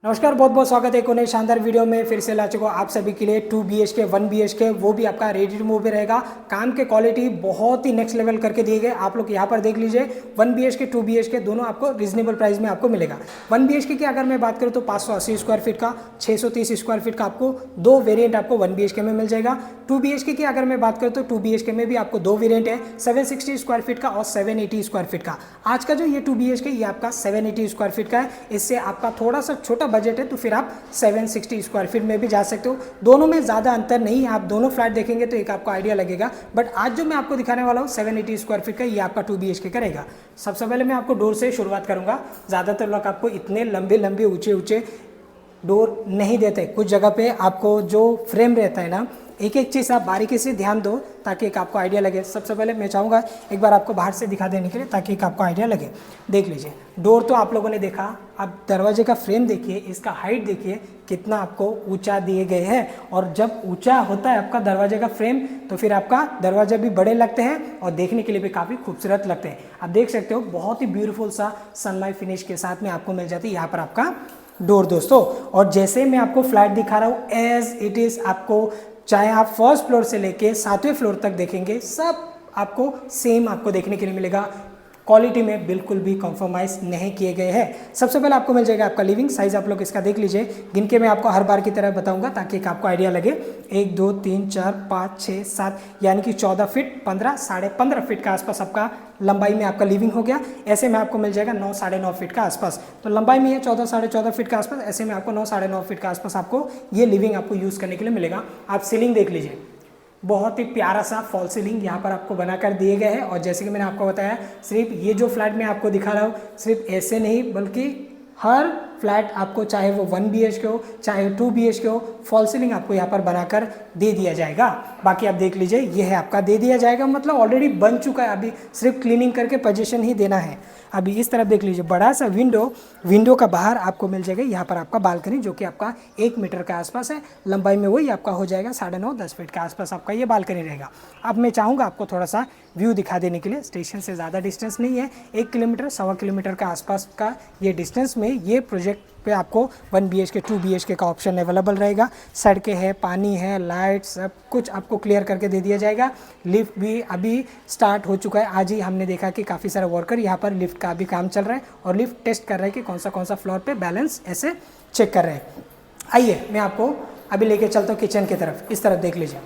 नमस्कार, बहुत बहुत स्वागत है एक और नई शानदार वीडियो में। फिर से ला चुका हूँ आप सभी के लिए 2 BHK 1 BHK, वो भी आपका रेडी टू मूव में रहेगा। काम के क्वालिटी बहुत ही नेक्स्ट लेवल करके दिए गए। आप लोग यहाँ पर देख लीजिए, 1 BHK 2 BHK दोनों आपको रीजनेबल प्राइस में आपको मिलेगा। 1 BHK की अगर मैं बात करूँ तो 580 स्क्वायर फीट का, 630 स्क्वायर फीट का आपको दो वेरियंट आपको 1 BHK में मिल जाएगा। 2 BHK की अगर मैं बात करूँ तो 2 BHK में भी आपको दो वेरियंट है, 760 स्क्वायर फीट का और 780 स्क्वायर फीट का। आज का जो ये 2 BHK ये आपका 780 स्क्वायर फीट का है। इससे आपका थोड़ा सा छोटा बजट है तो फिर आप 760 स्क्वायर फीट में भी जा सकते हो। दोनों में ज़्यादा अंतर नहीं है, आप दोनों फ्लैट देखेंगे तो एक आपको आइडिया लगेगा। बट आज जो मैं आपको दिखाने वाला हूँ 780 स्क्वायर फीट का, ये आपका 2 BHK का रहेगा। सबसे पहले मैं आपको डोर से शुरुआत करूँगा। ज़्यादातर लोग आपको इतने लंबे लंबे ऊंचे ऊंचे डोर नहीं देते। कुछ जगह पे आपको जो फ्रेम रहता है ना, एक एक चीज़ आप बारीकी से ध्यान दो ताकि एक आपको आइडिया लगे। सबसे पहले मैं चाहूँगा एक बार आपको बाहर से दिखा देने के लिए ताकि एक आपको आइडिया लगे। देख लीजिए, डोर तो आप लोगों ने देखा, अब दरवाजे का फ्रेम देखिए, इसका हाइट देखिए कितना आपको ऊंचा दिए गए हैं। और जब ऊंचा होता है आपका दरवाजे का फ्रेम तो फिर आपका दरवाजा भी बड़े लगते हैं और देखने के लिए भी काफ़ी खूबसूरत लगते हैं। आप देख सकते हो बहुत ही ब्यूटीफुल सा सनलाइट फिनिश के साथ में आपको मिल जाती है यहाँ पर आपका डोर दोस्तों। और जैसे मैं आपको फ्लैट दिखा रहा हूँ एज इट इज़, आपको चाहे आप फर्स्ट फ्लोर से लेके 7वें फ्लोर तक देखेंगे, सब आपको सेम आपको देखने के लिए मिलेगा। क्वालिटी में बिल्कुल भी कॉम्प्रोमाइज़ नहीं किए गए हैं। सबसे पहले आपको मिल जाएगा आपका लिविंग साइज। आप लोग इसका देख लीजिए, गिन के मैं आपको हर बार की तरह बताऊंगा ताकि एक आपको आइडिया लगे। 1 2 3 4 5 6 7 यानी कि 14 फीट 15 साढ़े 15 फीट का आसपास आपका लंबाई में आपका लिविंग हो गया। ऐसे में आपको मिल जाएगा 9 साढ़े 9 फीट का आसपास। तो लंबाई में है 14 साढ़े 14 फीट का आसपास, ऐसे में आपको 9 साढ़े 9 फीट का आसपास आपको ये लिविंग आपको यूज़ करने के लिए मिलेगा। आप सीलिंग देख लीजिए, बहुत ही प्यारा सा फॉल सीलिंग यहाँ पर आपको बनाकर दिए गए हैं। और जैसे कि मैंने आपको बताया, सिर्फ ये जो फ्लैट में आपको दिखा रहा हूँ सिर्फ ऐसे नहीं बल्कि हर फ्लैट आपको, चाहे वो 1 BHK हो चाहे 2 BHK हो, फॉल सीलिंग आपको यहाँ पर बनाकर दे दिया जाएगा। बाकी आप देख लीजिए, ये है आपका दे दिया जाएगा, मतलब ऑलरेडी बन चुका है, अभी सिर्फ क्लीनिंग करके पोजीशन ही देना है। अभी इस तरफ देख लीजिए, बड़ा सा विंडो का बाहर आपको मिल जाएगा यहाँ पर आपका बालकनी, जो कि आपका 1 मीटर के आसपास है। लंबाई में वही आपका हो जाएगा 9.5-10 फीट के आसपास आपका ये बालकनी रहेगा। अब मैं चाहूँगा आपको थोड़ा सा व्यू दिखा देने के लिए। स्टेशन से ज़्यादा डिस्टेंस नहीं है, 1 किलोमीटर 1.25 किलोमीटर के आसपास का ये डिस्टेंस में ये प्रोजेक्ट पे आपको 1 BHK 2 BHK का ऑप्शन अवेलेबल रहेगा। सड़कें हैं, पानी है, लाइट, सब कुछ आपको क्लियर करके दे दिया जाएगा। लिफ्ट भी अभी स्टार्ट हो चुका है, आज ही हमने देखा कि काफ़ी सारे वर्कर यहाँ पर लिफ्ट का भी काम चल रहा है और लिफ्ट टेस्ट कर रहे हैं कि कौन सा फ्लोर पे बैलेंस ऐसे चेक कर रहे हैं। आइए मैं आपको अभी लेके चलता हूँ किचन की तरफ। इस तरफ देख लीजिए,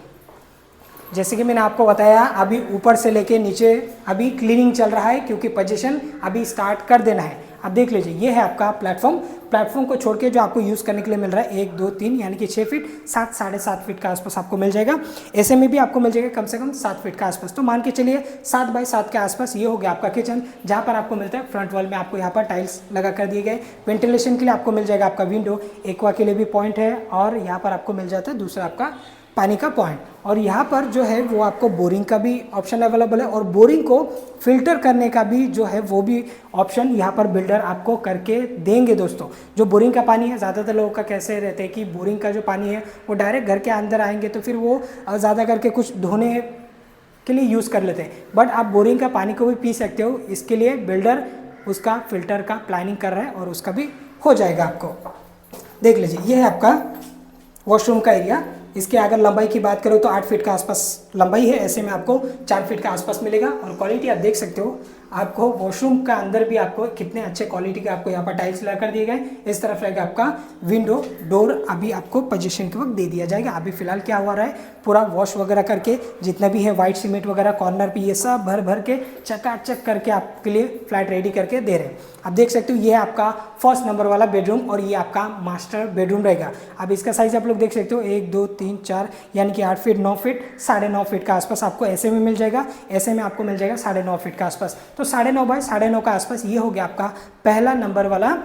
जैसे कि मैंने आपको बताया अभी ऊपर से लेके नीचे अभी क्लीनिंग चल रहा है क्योंकि पोजीशन अभी स्टार्ट कर देना है। अब देख लीजिए, ये है आपका प्लेटफॉर्म को छोड़ के जो आपको यूज़ करने के लिए मिल रहा है 1 2 3 यानी कि 6 फीट 7 साढ़े 7 फीट का आसपास आपको मिल जाएगा। ऐसे में भी आपको मिल जाएगा कम से कम 7 फीट का आसपास। तो मान के चलिए 7 बाई 7 के आसपास ये हो गया आपका किचन, जहाँ पर आपको मिलता है फ्रंट वॉल में आपको यहाँ पर टाइल्स लगा कर दिए गए। वेंटिलेशन के लिए आपको मिल जाएगा आपका विंडो, एक्वा के लिए भी पॉइंट है और यहाँ पर आपको मिल जाता है दूसरा आपका पानी का पॉइंट। और यहाँ पर जो है वो आपको बोरिंग का भी ऑप्शन अवेलेबल है और बोरिंग को फिल्टर करने का भी जो है वो भी ऑप्शन यहाँ पर बिल्डर आपको करके देंगे दोस्तों। जो बोरिंग का पानी है, ज़्यादातर लोगों का कैसे रहते हैं कि बोरिंग का जो पानी है वो डायरेक्ट घर के अंदर आएंगे तो फिर वो ज़्यादा करके कुछ धोने के लिए यूज़ कर लेते हैं। बट आप बोरिंग का पानी को भी पी सकते हो, इसके लिए बिल्डर उसका फिल्टर का प्लानिंग कर रहा है और उसका भी हो जाएगा आपको। देख लीजिए, ये है आपका वॉशरूम का एरिया। इसके अगर लंबाई की बात करो तो 8 फीट का आसपास लंबाई है, ऐसे में आपको 4 फीट का आसपास मिलेगा। और क्वालिटी आप देख सकते हो, आपको वॉशरूम का अंदर भी आपको कितने अच्छे क्वालिटी के आपको यहाँ पर टाइल्स लगा कर दिए गए। इस तरफ रहेगा आपका विंडो डोर, अभी आपको पोजीशन के वक्त दे दिया जाएगा। अभी फिलहाल क्या हुआ रहा है, पूरा वॉश वगैरह करके जितना भी है वाइट सीमेंट वगैरह कॉर्नर पे ये सब भर के चकाचक करके आपके लिए फ्लैट रेडी करके दे रहे हैं। आप देख सकते हो, ये है आपका फर्स्ट नंबर वाला बेडरूम और ये आपका मास्टर बेडरूम रहेगा। अब इसका साइज आप लोग देख सकते हो 1 2 3 4 यानी कि 8 फीट 9 फीट 9.5 फीट का आसपास आपको ऐसे में मिल जाएगा। ऐसे में आपको मिल जाएगा 9.5 फीट का आसपास। तो 9.5 बाई 9.5 का आसपास ये हो गया आपका पहला नंबर वाला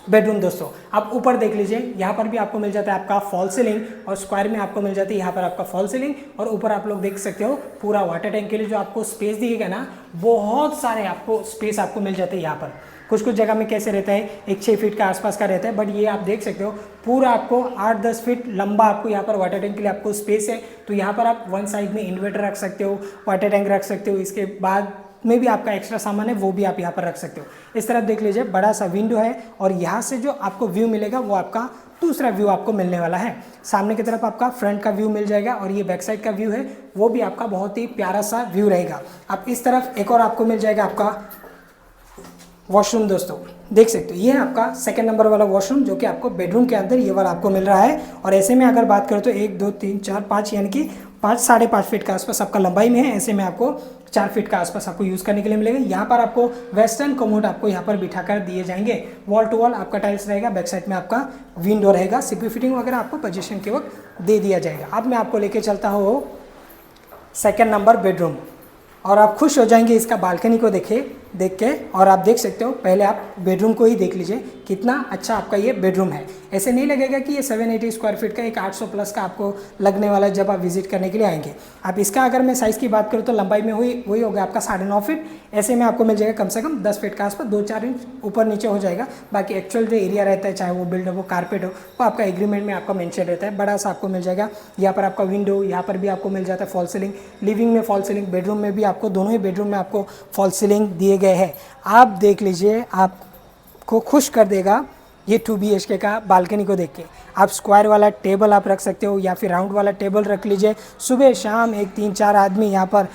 बेडरूम दोस्तों। आप ऊपर देख लीजिए, यहाँ पर भी आपको मिल जाता है आपका फॉल सीलिंग और स्क्वायर में आपको मिल जाती है यहाँ पर आपका फॉल सीलिंग। और ऊपर आप लोग देख सकते हो पूरा वाटर टैंक के लिए जो आपको स्पेस दिएगा ना, बहुत सारे आपको स्पेस आपको मिल जाते हैं यहाँ पर। कुछ जगह में कैसे रहता है, एक 6 फीट का आसपास का रहता है, बट ये आप देख सकते हो पूरा आपको 8-10 फीट लंबा आपको यहाँ पर वाटर टैंक के लिए आपको स्पेस है। तो यहाँ पर आप वन साइड में इन्वर्टर रख सकते हो, वाटर टैंक रख सकते हो, इसके बाद में भी आपका एक्स्ट्रा सामान है वो भी आप यहाँ पर रख सकते हो। इस तरफ देख लीजिए बड़ा सा विंडो है और यहाँ से जो आपको व्यू मिलेगा वो आपका दूसरा व्यू आपको मिलने वाला है। सामने की तरफ आपका फ्रंट का व्यू मिल जाएगा और ये बैक साइड का व्यू है वो भी आपका बहुत ही प्यारा सा व्यू रहेगा। अब इस तरफ एक और आपको मिल जाएगा आपका वॉशरूम। दोस्तों देख सकते हो ये है आपका सेकंड नंबर वाला वॉशरूम जो कि आपको बेडरूम के अंदर ये वाला आपको मिल रहा है। और ऐसे में अगर बात करें तो 1 2 3 4 5 यानी कि 5 साढ़े 5 फीट के आसपास आपका लंबाई में है। ऐसे में आपको 4 फीट के आसपास आपको यूज़ करने के लिए मिलेगा। यहाँ पर आपको वेस्टर्न कमोड आपको यहाँ पर बिठाकर दिए जाएंगे। वॉल टू वॉल आपका टाइल्स रहेगा, बैक साइड में आपका विंडो रहेगा। सीपी फिटिंग वगैरह आपको पोजीशन के वक्त दे दिया जाएगा। अब मैं आपको लेके चलता हूँ सेकेंड नंबर बेडरूम और आप खुश हो जाएंगे इसका बालकनी को देख के। और आप देख सकते हो पहले आप बेडरूम को ही देख लीजिए कितना अच्छा आपका ये बेडरूम है। ऐसे नहीं लगेगा कि ये 780 स्क्वायर फीट का एक 800 प्लस का आपको लगने वाला है जब आप विजिट करने के लिए आएंगे। अब इसका अगर मैं साइज़ की बात करूँ तो लंबाई में वही होगा आपका 9.5 फीट। ऐसे में आपको मिल जाएगा कम से कम 10 फीट के आसपास, 2-4 इंच ऊपर नीचे हो जाएगा। बाकी एक्चुअल जो एरिया रहता है चाहे वो बिल्ड हो कारपेट हो वो आपका एग्रीमेंट में आपका मेंशन रहता है। बड़ा सा आपको मिल जाएगा। यहाँ पर आपका विंडो, यहाँ पर भी आपको मिल जाता है फॉल सीलिंग। लिविंग में फॉल सीलिंग, बेडरूम में भी आपको दोनों ही बेडरूम में आपको फॉल सीलिंग दिए गए हैं। आप देख लीजिए आपको खुश कर देगा ये 2 BHK का बालकनी को देख के। आप स्क्वायर वाला टेबल आप रख सकते हो या फिर राउंड वाला टेबल रख लीजिए। सुबह शाम 3-4 आदमी यहाँ पर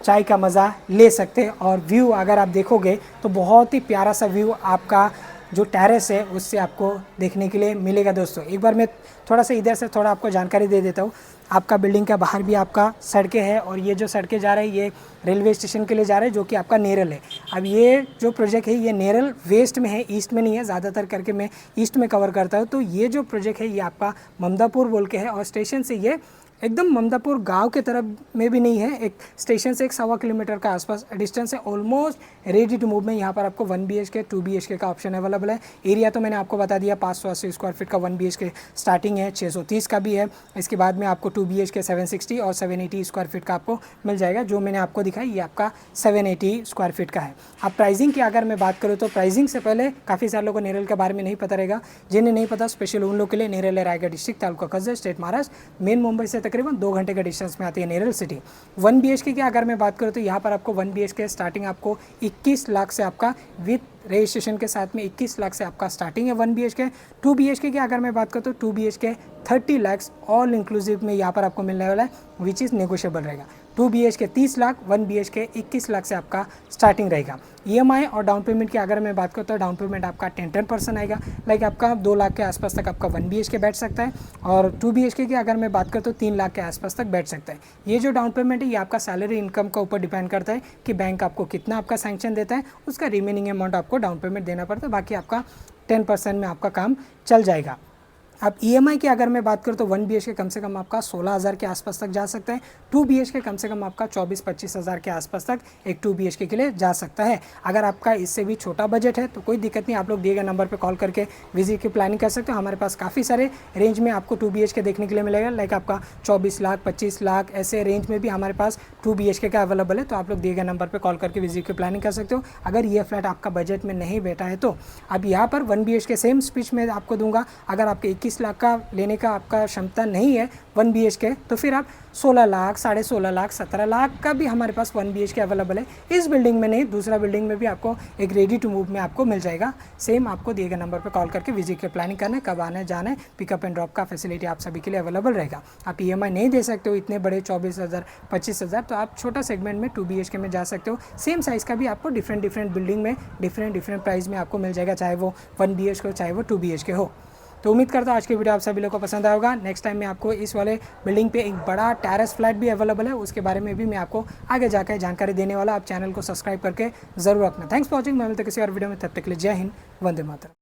चाय का मज़ा ले सकते हैं। और व्यू अगर आप देखोगे तो बहुत ही प्यारा सा व्यू आपका जो टेरेस है उससे आपको देखने के लिए मिलेगा। दोस्तों एक बार मैं थोड़ा सा इधर से थोड़ा आपको जानकारी दे देता हूँ। आपका बिल्डिंग का बाहर भी आपका सड़कें हैं और ये जो सड़कें जा रही है ये रेलवे स्टेशन के लिए जा रहे हैं जो कि आपका नेरल है। अब ये जो प्रोजेक्ट है ये नेरल वेस्ट में है, ईस्ट में नहीं है। ज़्यादातर करके मैं ईस्ट में कवर करता हूँ। तो ये जो प्रोजेक्ट है ये आपका ममदापुर बोल के है और स्टेशन से ये एकदम ममदापुर गांव के तरफ में भी नहीं है, एक स्टेशन से 1.25 किलोमीटर का आसपास डिस्टेंस है। ऑलमोस्ट रेडी टू मूव में यहाँ पर आपको 1 BHK 2 BHK का ऑप्शन अवेलेबल है। एरिया तो मैंने आपको बता दिया 580 स्क्वायर फीट का 1 BHK स्टार्टिंग है, 630 का भी है। इसके बाद में आपको 2 BHK 760 और 780 स्क्वायर फीट का आपको मिल जाएगा। जो मैंने आपको दिखाई ये आपका 780 स्क्वायर फीट का है। अब प्राइसिंग की अगर मैं बात करूँ तो प्राइसिंग से पहले काफ़ी सारे लोगों को नेरल के बारे में नहीं पता रहेगा। जिन्हें नहीं पता स्पेशल उन लोग के लिए नेरल है Raigarh district, taluka Karjat, state Maharashtra. Main Mumbai से तकरीबन 2 घंटे का डिस्टेंस में आती है नेरल सिटी। 1 BHK की अगर मैं बात करूँ तो यहाँ पर आपको 1 BHK स्टार्टिंग आपको 21 लाख से आपका विथ रजिस्ट्रेशन के साथ में 21 लाख से आपका स्टार्टिंग है 1 BHK। 2 BHK की अगर मैं बात करूँ तो 2 BHK 30 लाख ऑल इंक्लूसिव में यहाँ पर आपको मिलने वाला है विच इज़ नेगोशिएबल रहेगा। 2 BHK 30 लाख, 1 BHK 21 लाख से आपका स्टार्टिंग रहेगा। EMI और डाउन पेमेंट की अगर मैं बात करूँ तो डाउन पेमेंट आपका 10% आएगा। लाइक आपका 2 लाख के आसपास तक आपका 1 BHK बैठ सकता है और 2 BHK की अगर मैं बात करूँ तो 3 लाख के आसपास तक बैठ सकता है। ये जो डाउन पेमेंट है ये आपका सैलरी इनकम का ऊपर डिपेंड करता है कि बैंक आपको कितना आपका सैंक्शन देता है, उसका रिमेनिंग अमाउंट आपको डाउन पेमेंट देना पड़ता है। बाकी आपका 10% में आपका काम चल जाएगा। अब EMI की अगर मैं बात करूँ तो 1 BHK कम से कम आपका 16,000 के आसपास तक जा सकता है। 2 BHK कम से कम आपका 24-25 हज़ार के आसपास तक एक 2 BHK के लिए जा सकता है। अगर आपका इससे भी छोटा बजट है तो कोई दिक्कत नहीं, आप लोग दिए गए नंबर पे कॉल करके विजिट की प्लानिंग कर सकते हो। हमारे पास काफ़ी सारे रेंज में आपको 2 BHK देखने के लिए मिलेगा। लाइक आपका 24 लाख 25 लाख ऐसे रेंज में भी हमारे पास 2 BHK का अवेलेबल है। तो आप लोग दिए गए नंबर पर कॉल करके विजिट की प्लानिंग कर सकते हो अगर ये फ्लैट आपका बजट में नहीं बैठा है तो। अब यहाँ पर 1 BHK सेम स्पीच में आपको दूंगा। अगर आपके 21 लाख का लेने का आपका क्षमता नहीं है 1 BHK तो फिर आप 16 लाख, 16.5 लाख, 17 लाख का भी हमारे पास 1 BHK अवेलेबल है। इस बिल्डिंग में नहीं, दूसरा बिल्डिंग में भी आपको एक रेडी टू मूव में आपको मिल जाएगा। सेम आपको दिए गए नंबर पर कॉल करके विजिट की प्लानिंग करना है, कब आना है जाना है, पिकअप एंड ड्रॉप का फैसिलिटी आप सभी के लिए अवेलेबल रहेगा। आप EMI नहीं दे सकते हो इतने बड़े 24,000 25,000 तो आप छोटा सेगमेंट में 2 BHK में जा सकते हो। सेम साइज़ का भी आपको डिफरेंट बिल्डिंग में डिफरेंट प्राइस में आपको मिल जाएगा, चाहे वो 1 BHK हो चाहे वो 2 BHK हो। तो उम्मीद करता हूँ आज की वीडियो आप सभी लोगों को पसंद आया होगा। नेक्स्ट टाइम मैं आपको इस वाले बिल्डिंग पे एक बड़ा टेरेस फ्लैट भी अवेलेबल है, उसके बारे में भी मैं आपको आगे जाकर जानकारी देने वाला। आप चैनल को सब्सक्राइब करके जरूर रखना। Thanks for watching. मैं मिलता किसी और वीडियो में, तब तक के लिए जय हिंद, वंदे मातरम।